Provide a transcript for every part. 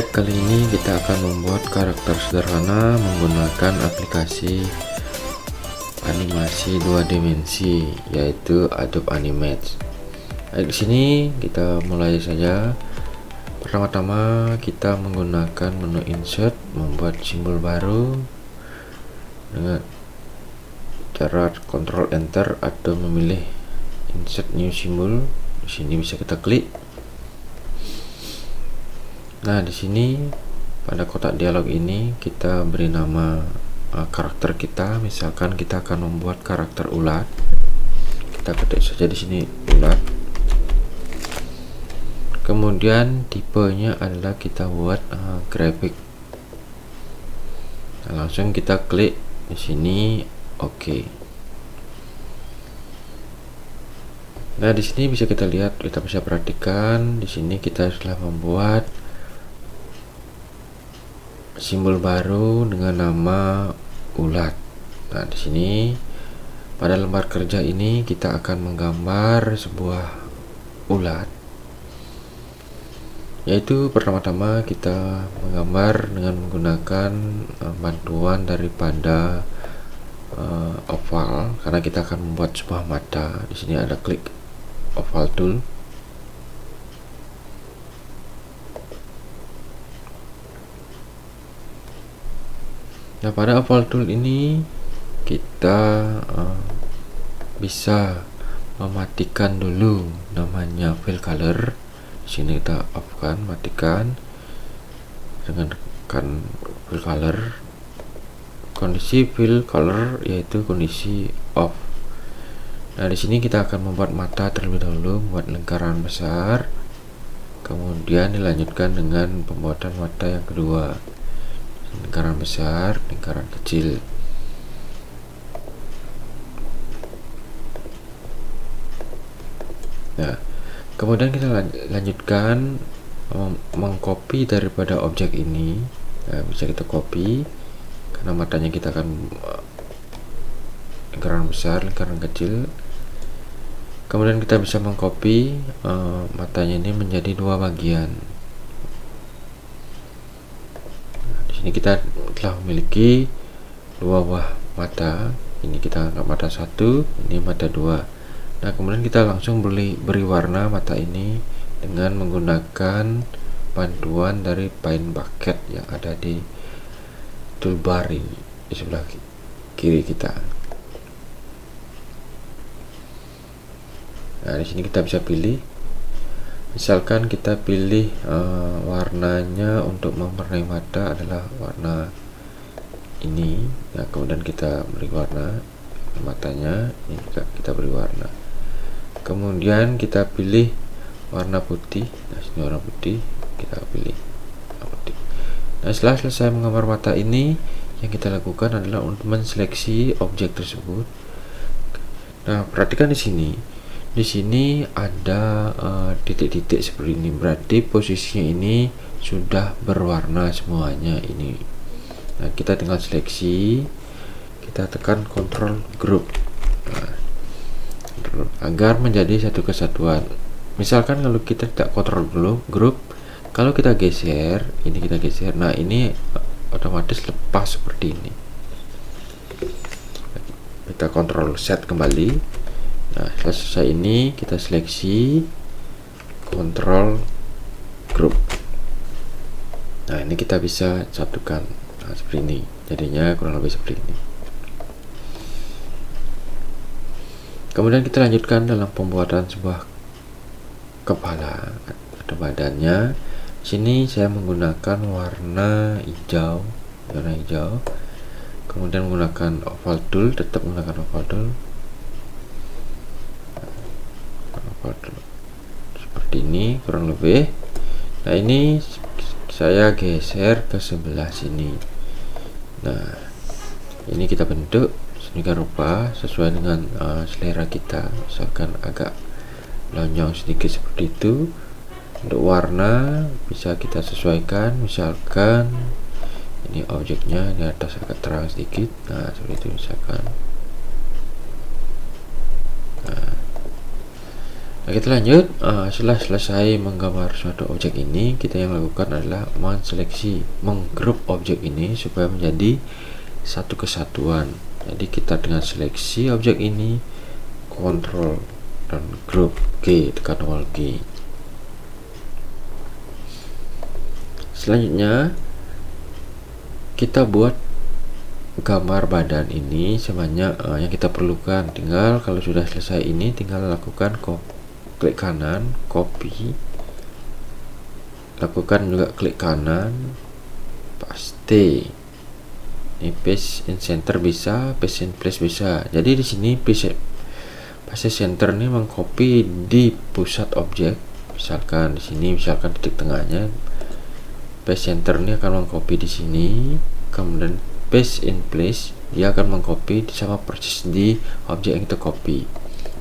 Baik, kali ini kita akan membuat karakter sederhana menggunakan aplikasi animasi 2 dimensi yaitu Adobe Animate. Baik, di sini kita mulai saja. Pertama-tama kita menggunakan menu insert, membuat simbol baru dengan cara Ctrl Enter atau memilih insert new symbol. Di sini bisa kita klik. Nah, di sini pada kotak dialog ini kita beri nama karakter kita. Misalkan kita akan membuat karakter ulat. Kita ketik saja di sini ulat. Kemudian tipenya adalah kita buat grafik. Nah, langsung kita klik di sini oke. Nah, di sini bisa kita lihat, kita bisa perhatikan di sini kita sudah membuat simbol baru dengan nama ulat. Nah, di sini pada lembar kerja ini kita akan menggambar sebuah ulat, yaitu pertama-tama kita menggambar dengan menggunakan bantuan daripada oval, karena kita akan membuat sebuah mata. Di sini ada klik oval tool. Nah, pada oval tool ini kita bisa mematikan dulu namanya fill color. Di sini kita off-kan, matikan dengan tekan fill color. Kondisi fill color yaitu kondisi off. Nah, di sini kita akan membuat mata terlebih dahulu, membuat lingkaran besar, kemudian dilanjutkan dengan pembuatan mata yang kedua. Lingkaran besar, lingkaran kecil. Nah, kemudian kita lanjutkan mengcopy daripada objek ini. Nah, bisa kita copy karena matanya kita akan lingkaran besar, lingkaran kecil. Kemudian kita bisa mengcopy matanya ini menjadi dua bagian. Ini kita telah memiliki dua buah mata. Ini kita anggap mata satu, ini mata dua. Nah, kemudian kita langsung beri warna mata ini dengan menggunakan bantuan dari paint bucket yang ada di toolbar ini di sebelah kiri kita. Nah, di sini kita bisa pilih. Misalkan kita pilih warnanya untuk mewarnai mata adalah warna ini. Nah, kemudian kita beri warna matanya, ini juga kita beri warna. Kemudian kita pilih warna putih. Nah, sini warna putih, kita pilih warna putih. Nah, setelah selesai menggambar mata ini, yang kita lakukan adalah untuk menseleksi objek tersebut. Nah, perhatikan di sini. Di sini ada titik-titik seperti ini, berarti posisinya ini sudah berwarna semuanya ini. Nah, kita tinggal seleksi, kita tekan Ctrl Group agar menjadi satu kesatuan. Misalkan kalau kita tidak Ctrl Group, kalau kita geser, ini kita geser, nah ini otomatis lepas seperti ini. Kita Ctrl Set kembali. Nah, setelah selesai ini kita seleksi, Ctrl Group. Nah, ini kita bisa satukan. Nah, seperti ini, jadinya kurang lebih seperti ini. Kemudian kita lanjutkan dalam pembuatan sebuah kepala atau badannya. Sini saya menggunakan warna hijau, kemudian menggunakan oval tool, tetap menggunakan oval tool. Seperti ini kurang lebih. Nah, ini saya geser ke sebelah sini. Nah, ini kita bentuk sedemikian rupa sesuai dengan selera kita. Misalkan agak lonjong sedikit seperti itu. Untuk warna bisa kita sesuaikan, misalkan ini objeknya di atas agak terang sedikit. Nah, seperti itu misalkan. Nah, Nah, kita lanjut. Setelah selesai menggambar suatu objek ini, kita yang lakukan adalah menseleksi, menggrup objek ini supaya menjadi satu kesatuan. Jadi kita dengan seleksi objek ini, kontrol dan grup G, tekan tombol G. Selanjutnya kita buat gambar badan ini sebanyak yang kita perlukan. Tinggal kalau sudah selesai ini, tinggal lakukan klik kanan, copy, lakukan juga klik kanan, paste. Ini paste in center bisa, paste in place bisa. Jadi di sini paste center ini mengcopy di pusat objek. Misalkan di sini, misalkan titik tengahnya, paste center ini akan mengcopy di sini. Kemudian paste in place, dia akan mengcopy sama persis di objek yang kita copy.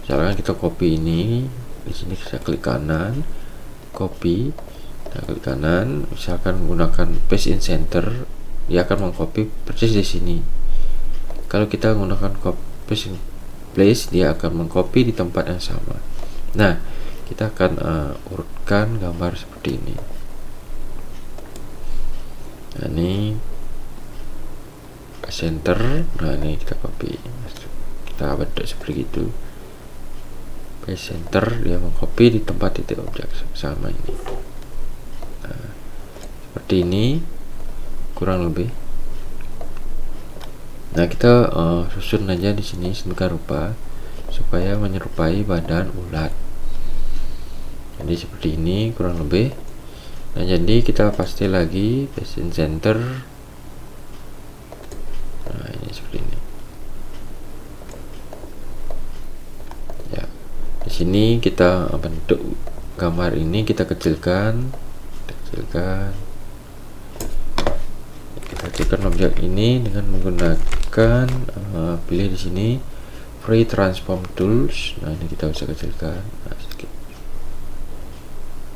Misalkan kita copy ini, di sini kita klik kanan, copy, kita klik kanan. Misalkan menggunakan paste in center, dia akan mengcopy persis di sini. Kalau kita menggunakan paste in place, dia akan mengcopy di tempat yang sama. Nah, kita akan urutkan gambar seperti ini. Nah, ini center. Nah, ini kita copy, kita bentuk seperti itu. Paste center, dia mengcopy di tempat titik objek sama ini. Nah, seperti ini kurang lebih. Nah, kita susun aja di sini sedemikian rupa supaya menyerupai badan ulat. Jadi seperti ini kurang lebih. Nah, jadi kita paste lagi paste in center. Nah, ini seperti ini. Ya, di sini kita bentuk gambar ini kita kecilkan. Kecilkan objek ini dengan menggunakan pilih di sini free transform tools. Nah, ini kita bisa kecilkan. Nah, sedikit.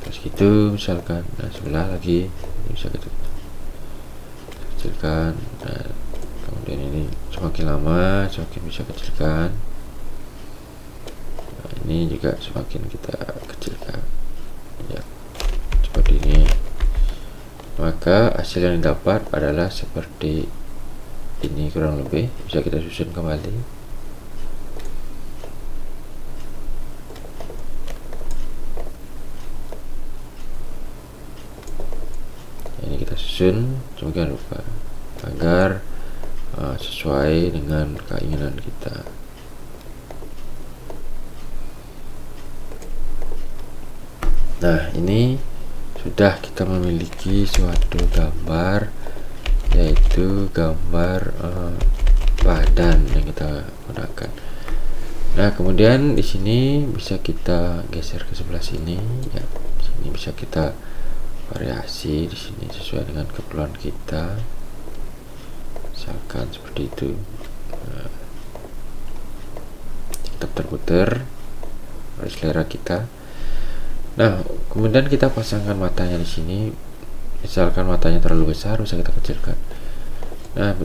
Terus gitu misalkan. Nah, sebelah lagi ini bisa kecilkan. Nah, kemudian ini semakin lama semakin bisa kecilkan. Nah, ini juga semakin kita kecilkan. Ya, seperti ini. Maka hasil yang didapat adalah seperti ini kurang lebih. Bisa kita susun kembali. Ini kita susun demikian rupa agar sesuai dengan keinginan kita. Nah, ini sudah kita memiliki suatu gambar, yaitu gambar badan yang kita gunakan. Nah, kemudian di sini bisa kita geser ke sebelah sini. Ya, di sini bisa kita variasi di sini sesuai dengan keperluan kita. Misalkan seperti itu. Nah, tetap terputar oleh selera kita. Nah, kemudian kita pasangkan matanya di sini. Misalkan matanya terlalu besar, bisa kita kecilkan. Nah,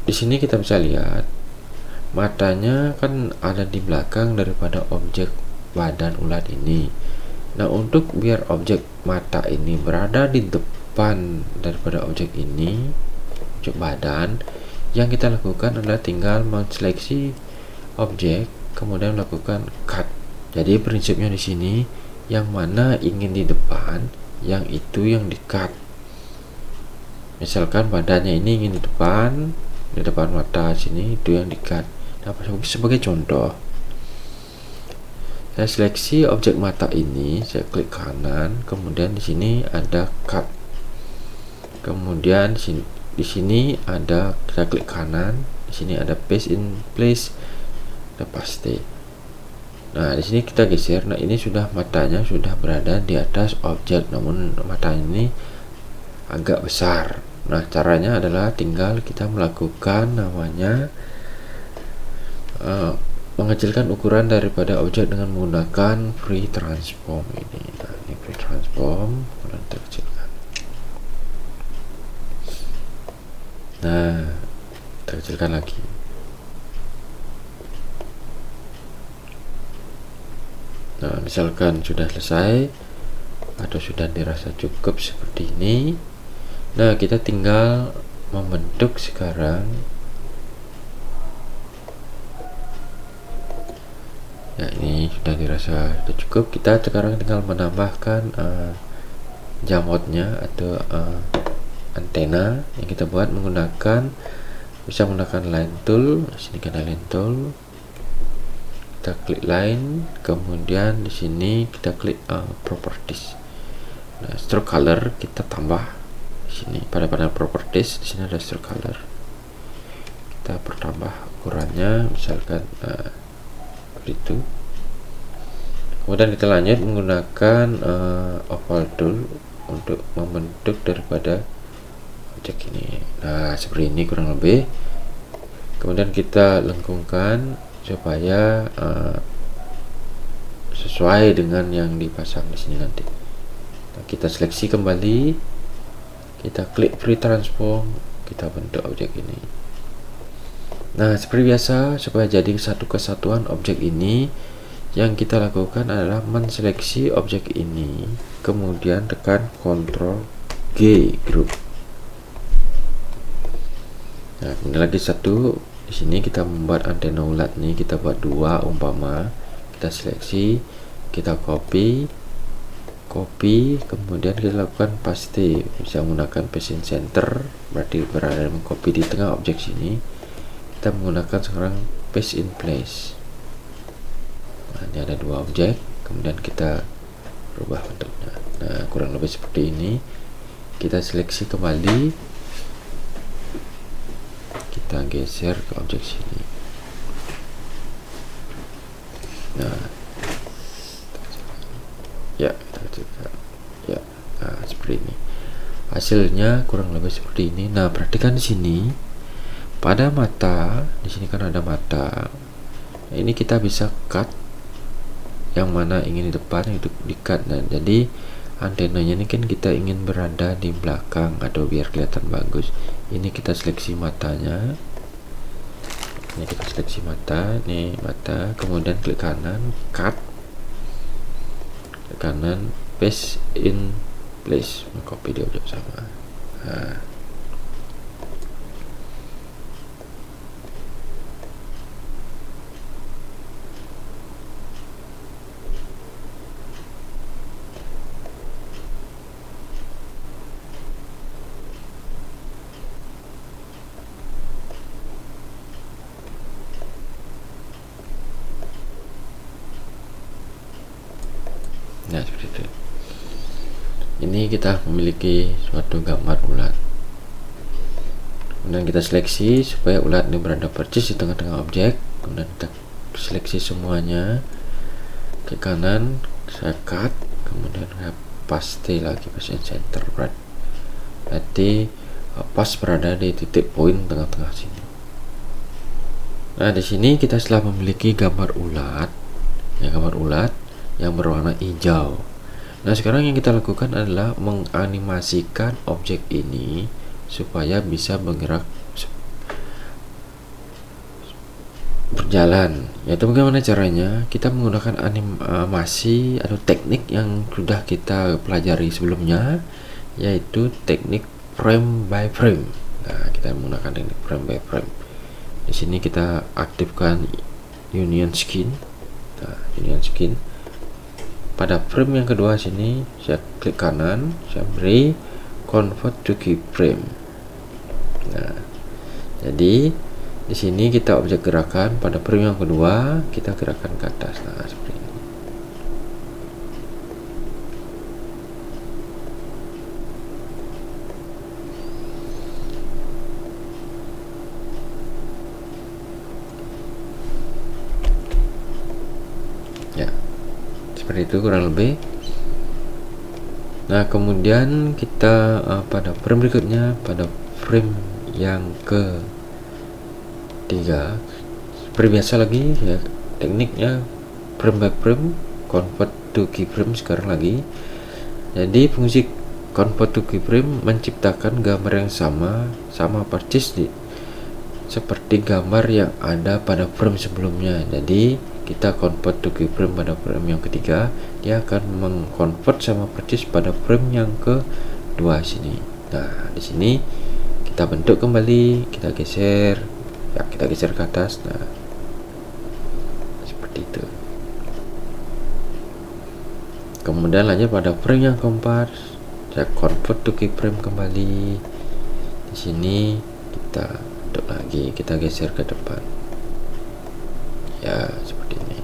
di sini kita bisa lihat matanya kan ada di belakang daripada objek badan ulat ini. Nah, untuk biar objek mata ini berada di depan daripada objek ini, objek badan, yang kita lakukan adalah tinggal menseleksi objek, kemudian melakukan cut. Jadi prinsipnya di sini, yang mana ingin di depan, yang itu yang di cut. Misalkan badannya ini ingin di depan mata sini, itu yang di cut. Nah, sebagai contoh, saya seleksi objek mata ini, saya klik kanan, kemudian di sini ada cut. Kemudian di sini ada, kita klik kanan, di sini ada paste in place, ada paste. Nah, di sini kita geser. Nah, ini sudah matanya sudah berada di atas objek, namun mata ini agak besar. Nah, caranya adalah tinggal kita melakukan namanya mengecilkan ukuran daripada objek dengan menggunakan free transform ini. Nah, ini free transform, kemudian kita kecilkan. Nah, kita kecilkan lagi. Nah, misalkan sudah selesai atau sudah dirasa cukup seperti ini. Nah, kita tinggal membentuk sekarang. Ya, ini sudah dirasa sudah cukup. Kita sekarang tinggal menambahkan jamotnya atau antena yang kita buat bisa menggunakan line tool. Di sini kan line tool, kita klik line, kemudian di sini kita klik properties. Nah, stroke color kita tambah di sini pada panel properties. Di sini ada stroke color, kita pertambah ukurannya misalkan seperti itu. Kemudian kita lanjut menggunakan oval tool untuk membentuk daripada objek ini. Nah, seperti ini kurang lebih. Kemudian kita lengkungkan supaya sesuai dengan yang dipasang di sini nanti. Nah, kita seleksi kembali, kita klik free transform, kita bentuk objek ini. Nah, seperti biasa, supaya jadi satu kesatuan objek ini, yang kita lakukan adalah menseleksi objek ini, kemudian tekan Ctrl G group. Nah, kemudian lagi satu, di sini kita membuat antena ulat nih, kita buat 2 umpama, kita seleksi, kita copy, kemudian kita lakukan paste, bisa menggunakan paste in center, berarti berada mengcopy di tengah objek sini. Kita menggunakan sekarang paste in place. Nah, ini ada 2 objek, kemudian kita rubah bentuknya. Nah, kurang lebih seperti ini. Kita seleksi kembali, kita geser ke objek sini. Nah, ya, nah, seperti ini. Hasilnya kurang lebih seperti ini. Nah, perhatikan di sini pada mata, di sini kan ada mata. Nah, ini kita bisa cut yang mana ingin di depan itu di cut. Nah, jadi antenanya ini kan kita ingin berada di belakang atau biar kelihatan bagus. Ini kita seleksi matanya. Ini kita seleksi mata, nih mata, kemudian klik kanan, cut, klik kanan, paste in place, copy di objek sama. Nah, nah seperti itu. Ini kita memiliki suatu gambar ulat. Kemudian kita seleksi supaya ulat ini berada persis di tengah-tengah objek. Kemudian kita seleksi semuanya ke kanan, saya cut, kemudian saya paste lagi paste in center, berarti pas berada di titik poin tengah-tengah sini. Nah, di sini kita setelah memiliki gambar ulat, yang berwarna hijau. Nah, sekarang yang kita lakukan adalah menganimasikan objek ini supaya bisa bergerak berjalan. Yaitu bagaimana caranya? Kita menggunakan animasi atau teknik yang sudah kita pelajari sebelumnya, yaitu teknik frame by frame. Nah, kita menggunakan teknik frame by frame. Di sini kita aktifkan union skin. Nah, union skin. Pada frame yang kedua sini saya klik kanan, saya beri convert to keyframe. Nah, jadi di sini kita objek gerakan pada frame yang kedua, kita gerakan ke atas. Nah, seperti ini. Ya, seperti itu kurang lebih. Nah, kemudian kita pada frame berikutnya, pada frame yang ke-3, seperti biasa lagi ya, tekniknya frame by frame, convert to keyframe sekarang lagi. Jadi fungsi convert to keyframe menciptakan gambar yang sama persis seperti gambar yang ada pada frame sebelumnya. Jadi kita convert to keyframe pada frame yang ketiga, dia akan mengconvert sama persis pada frame yang kedua sini. Nah, di sini kita bentuk kembali, kita geser, ya kita geser ke atas. Nah, seperti itu. Kemudian lanjut pada frame yang keempat, saya convert to keyframe kembali. Di sini kita bentuk lagi, kita geser ke depan. Ya, seperti ini.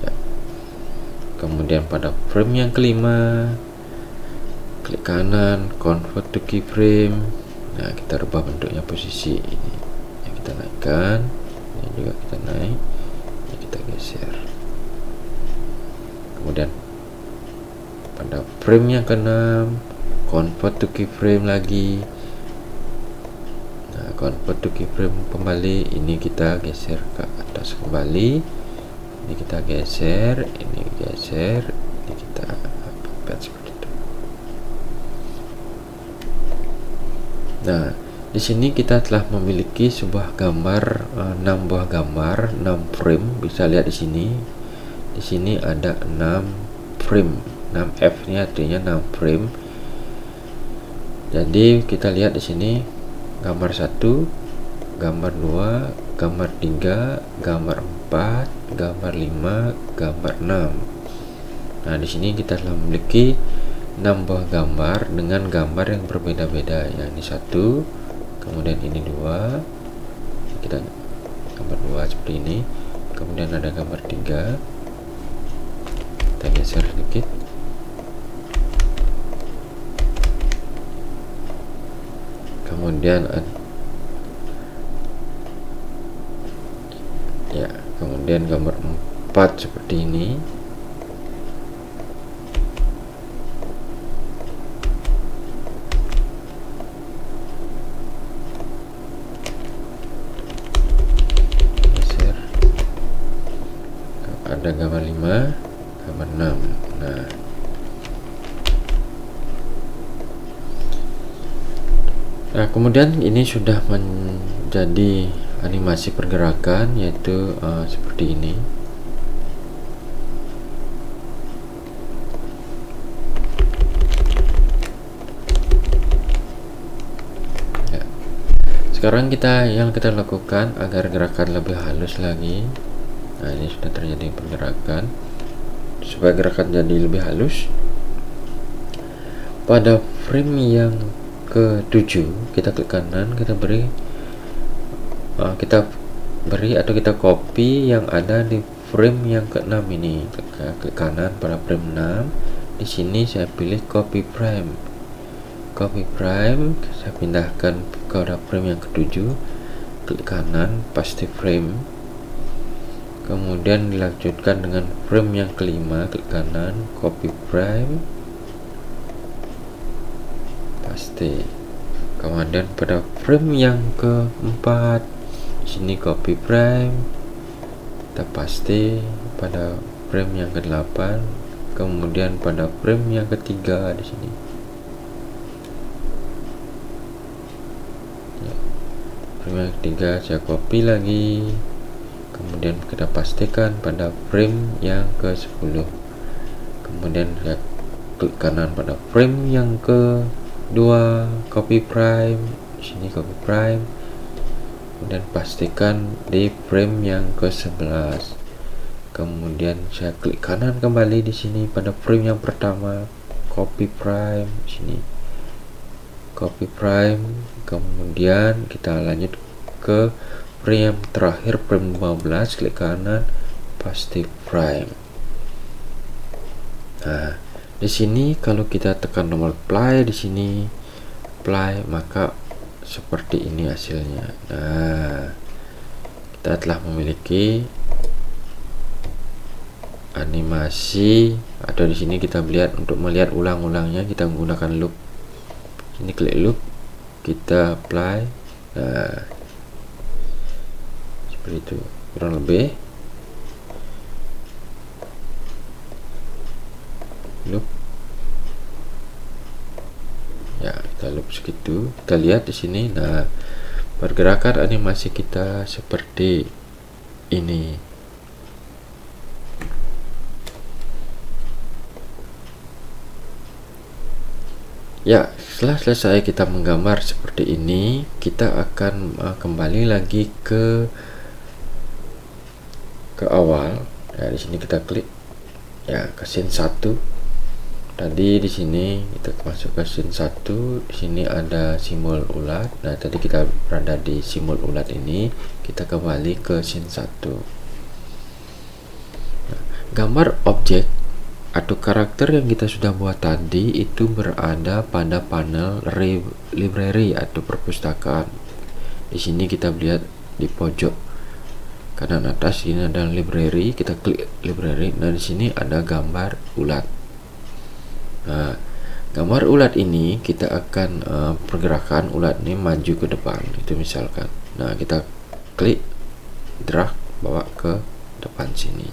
Ya. Kemudian pada frame yang kelima, klik kanan, convert to keyframe. Nah, kita rubah bentuknya, posisi ini. Ya, kita naikkan, ini juga kita naik, ini kita geser. Kemudian pada frame yang keenam, convert to keyframe lagi. Nah, convert to keyframe kembali, ini kita geser ke atas kembali, ini kita geser, ini geser, ini kita pepet seperti itu. Nah, di sini kita telah memiliki sebuah gambar, 6 buah gambar, 6 frame. Bisa lihat di sini. Di sini ada 6 frame. 6F ini artinya 6 frame. Jadi kita lihat di sini gambar 1, gambar 2, gambar 3, gambar 4, gambar 5, gambar 6. Nah, di sini kita telah memiliki 6 buah gambar dengan gambar yang berbeda-beda. Ya, ini 1, kemudian ini 2. Kita gambar 2 seperti ini. Kemudian ada gambar 3. Kita geser sedikit. Kemudian ya, kemudian gambar 4 seperti ini. Geser. Ada gambar 5, gambar 6. Nah, kemudian ini sudah menjadi animasi pergerakan, yaitu seperti ini. Ya. Sekarang yang kita lakukan agar gerakan lebih halus lagi. Nah, ini sudah terjadi pergerakan. Supaya gerakan jadi lebih halus, pada frame yang ke-7 kita klik kanan, kita beri atau kita copy yang ada di frame yang ke-6 ini. Klik kanan pada frame 6. Di sini saya pilih copy prime. Copy prime saya pindahkan ke frame yang ke-7. Klik kanan, paste frame. Kemudian dilanjutkan dengan frame yang ke-5, klik kanan, copy prime, paste. Kemudian pada frame yang ke-4, sini copy prime, kita paste pada frame yang ke-8. Kemudian pada frame yang ke-3 di sini. Ya. Frame yang ke-3 saya copy lagi. Kemudian kita pastikan pada frame yang ke-10. Kemudian saya klik kanan pada frame yang ke-2, copy prime, sini copy prime. Kemudian pastikan di frame yang ke-11. Kemudian saya klik kanan kembali di sini pada frame yang pertama, copy prime, sini copy prime. Kemudian kita lanjut ke frame terakhir, frame 15, klik kanan, paste prime. Nah, di sini kalau kita tekan tombol play di sini, play, maka seperti ini hasilnya. Nah, kita telah memiliki animasi, atau di sini kita melihat, untuk melihat ulang-ulangnya kita menggunakan loop. Ini klik loop, kita apply. Nah, seperti itu kurang lebih. Loop, ya kita loop segitu. Kita lihat di sini. Nah, pergerakan animasi kita seperti ini. Ya, setelah selesai kita menggambar seperti ini, kita akan kembali lagi ke awal. Ya, di sini kita klik ya ke scene 1. Tadi di sini kita masuk ke scene 1. Di sini ada simbol ulat. Nah, tadi kita berada di simbol ulat ini, kita kembali ke scene 1. Nah, gambar objek atau karakter yang kita sudah buat tadi itu berada pada panel library atau perpustakaan. Di sini kita lihat di pojok kanan atas ini ada library, kita klik library. Nah, di sini ada gambar ulat. Nah, gambar ulat ini kita akan pergerakan ulat ini maju ke depan, itu misalkan. Nah, kita klik drag bawa ke depan sini.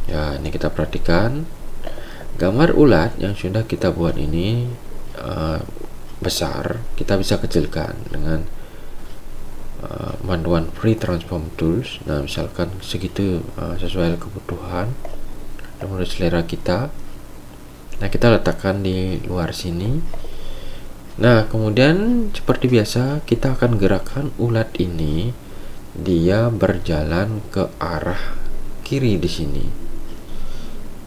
Ya, ini kita perhatikan gambar ulat yang sudah kita buat ini besar. Kita bisa kecilkan dengan bantuan free transform tools. Nah, misalkan segitu sesuai kebutuhan dan menurut selera kita. Nah, kita letakkan di luar sini. Nah, kemudian seperti biasa kita akan gerakkan ulat ini, dia berjalan ke arah kiri di sini.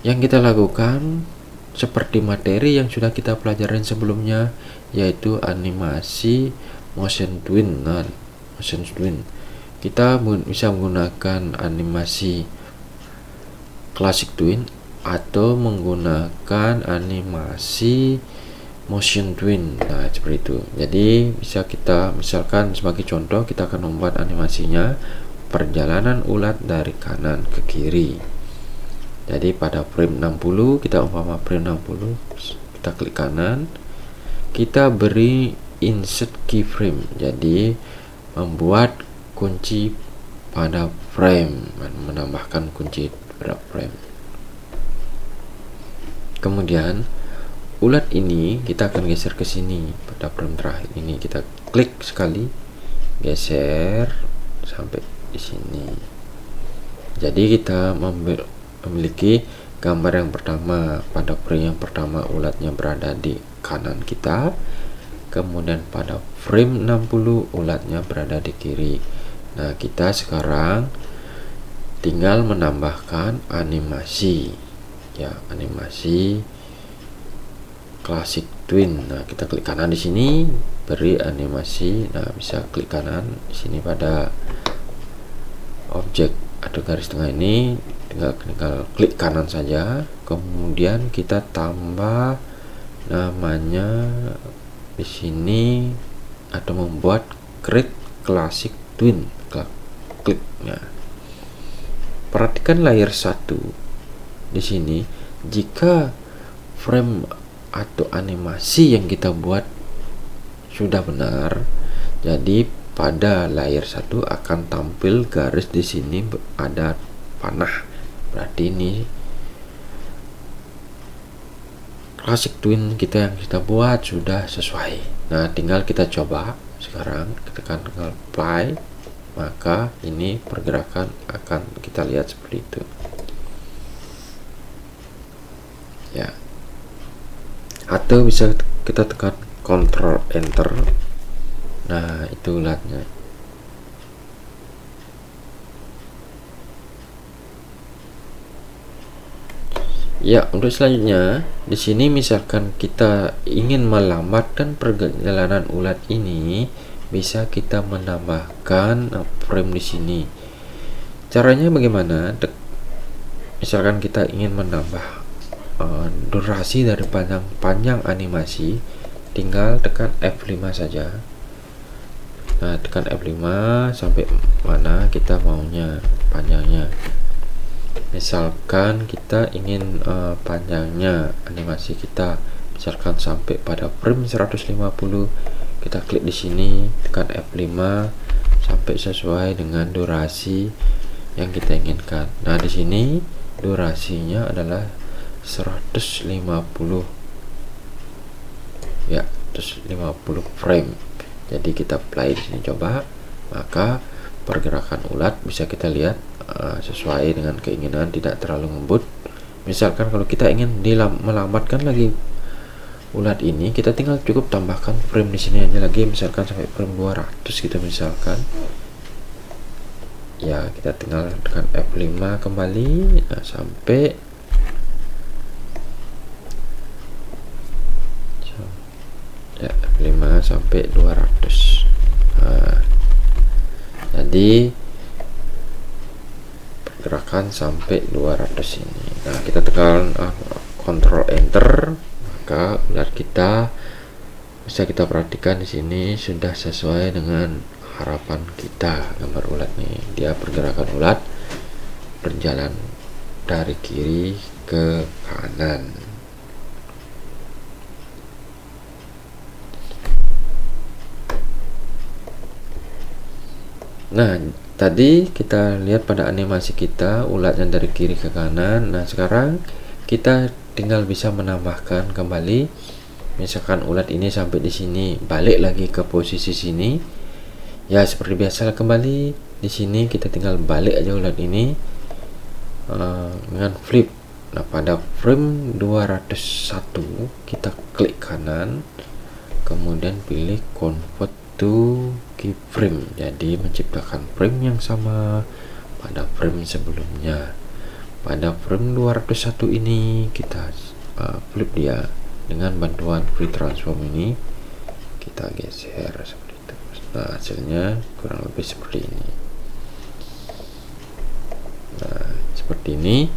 Yang kita lakukan seperti materi yang sudah kita pelajarin sebelumnya, yaitu animasi motion twin. Nah, motion twin kita bisa menggunakan animasi classic twin atau menggunakan animasi motion twin. Nah, seperti itu. Jadi bisa kita misalkan sebagai contoh, kita akan membuat animasinya perjalanan ulat dari kanan ke kiri. Jadi pada frame 60, kita umpama frame 60, kita klik kanan, kita beri insert keyframe. Jadi membuat kunci pada frame, menambahkan kunci pada frame. Kemudian ulat ini kita akan geser ke sini pada frame terakhir ini. Kita klik sekali, geser sampai di sini. Jadi kita memiliki gambar yang pertama. Pada frame yang pertama ulatnya berada di kanan kita, kemudian pada frame 60 ulatnya berada di kiri. Nah, kita sekarang tinggal menambahkan animasi, ya, animasi classic twin. Nah, kita klik kanan di sini, beri animasi. Nah, bisa klik kanan di sini pada objek atau garis tengah ini, tinggal klik kanan saja. Kemudian kita tambah namanya di sini atau membuat create classic twin. Kliknya. Perhatikan layer 1 di sini. Jika frame atau animasi yang kita buat sudah benar, jadi pada layer 1 akan tampil garis di sini ada panah. Berarti ini classic twin kita yang kita buat sudah sesuai. Nah, tinggal kita coba sekarang, kita tekan apply, maka ini pergerakan akan kita lihat seperti itu. Ya. Atau bisa kita tekan Ctrl Enter. Nah, itu ulatnya. Ya, untuk selanjutnya di sini misalkan kita ingin melambatkan perjalanan ulat ini, bisa kita menambahkan frame di sini. Caranya bagaimana? Misalkan kita ingin menambah durasi dari panjang animasi, tinggal tekan F5 saja. Nah, tekan F5 sampai mana kita maunya panjangnya. Misalkan kita ingin panjangnya animasi kita misalkan sampai pada frame 150, kita klik di sini, tekan F5 sampai sesuai dengan durasi yang kita inginkan. Nah, di sini durasinya adalah 150, ya, 150 frame. Jadi kita play di sini coba, maka pergerakan ulat bisa kita lihat sesuai dengan keinginan, tidak terlalu ngebut. Misalkan kalau kita ingin melambatkan lagi ulat ini, kita tinggal cukup tambahkan frame di sini aja lagi, misalkan sampai frame 200 gitu misalkan. Ya, kita tinggal tekan F5 kembali, sampai ya F5 sampai 200. Jadi pergerakan sampai 200 ini. Nah, kita tekan Ctrl Enter, maka ulat kita bisa kita perhatikan di sini sudah sesuai dengan harapan kita. Gambar ulat nih, dia pergerakan ulat berjalan dari kiri ke kanan. Nah, tadi kita lihat pada animasi kita ulat yang dari kiri ke kanan. Nah, sekarang kita tinggal bisa menambahkan kembali. Misalkan ulat ini sampai di sini, balik lagi ke posisi sini. Ya, seperti biasa kembali di sini kita tinggal balik aja ulat ini dengan flip. Nah, pada frame 201 kita klik kanan, kemudian pilih convert to keyframe, jadi menciptakan frame yang sama pada frame sebelumnya. Pada frame 201 ini kita flip dia dengan bantuan free transform ini, kita geser seperti itu. Nah, hasilnya kurang lebih seperti ini. Nah, seperti ini.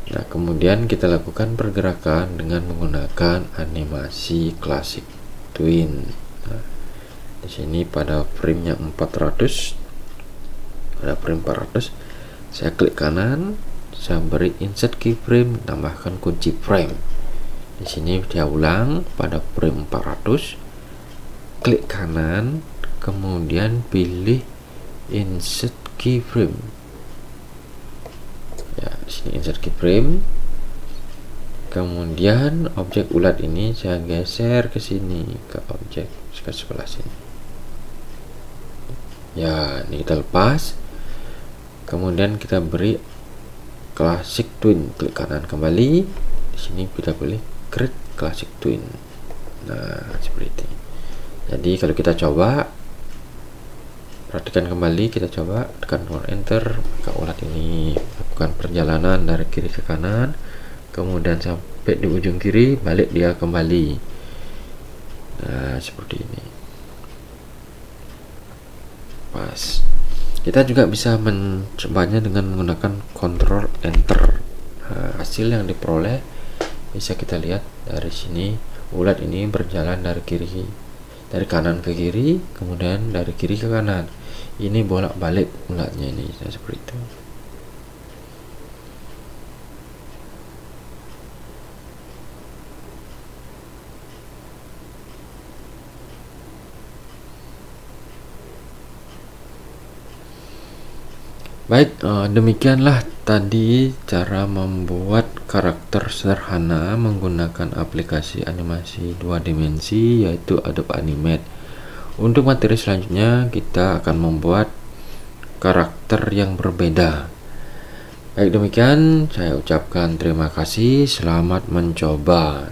Nah, kemudian kita lakukan pergerakan dengan menggunakan animasi classic twin. Nah, di sini pada frame-nya 400, pada frame 400 saya klik kanan, saya beri insert keyframe, tambahkan kunci frame. Di sini dia ulang pada frame 400, klik kanan, kemudian pilih insert keyframe. Ya, di sini insert keyframe. Kemudian objek ulat ini saya geser ke sini, ke objek ke sebelah sini. Ya, ini kita lepas. Kemudian kita beri classic twin, klik kanan kembali. Di sini kita pilih create classic twin. Nah, seperti ini. Jadi kalau kita coba, perhatikan kembali, kita coba tekan Ctrl Enter, maka ulat ini lakukan perjalanan dari kiri ke kanan, kemudian sampai di ujung kiri, balik dia kembali. Nah, seperti ini. Pas. Kita juga bisa mencobanya dengan menggunakan Ctrl Enter. Nah, hasil yang diperoleh bisa kita lihat dari sini. Ulat ini berjalan dari kanan ke kiri, kemudian dari kiri ke kanan. Ini bolak-balik ulatnya ini, seperti itu. Baik, demikianlah tadi cara membuat karakter sederhana menggunakan aplikasi animasi 2 dimensi yaitu Adobe Animate. Untuk materi selanjutnya kita akan membuat karakter yang berbeda. Baik, demikian saya ucapkan terima kasih, selamat mencoba.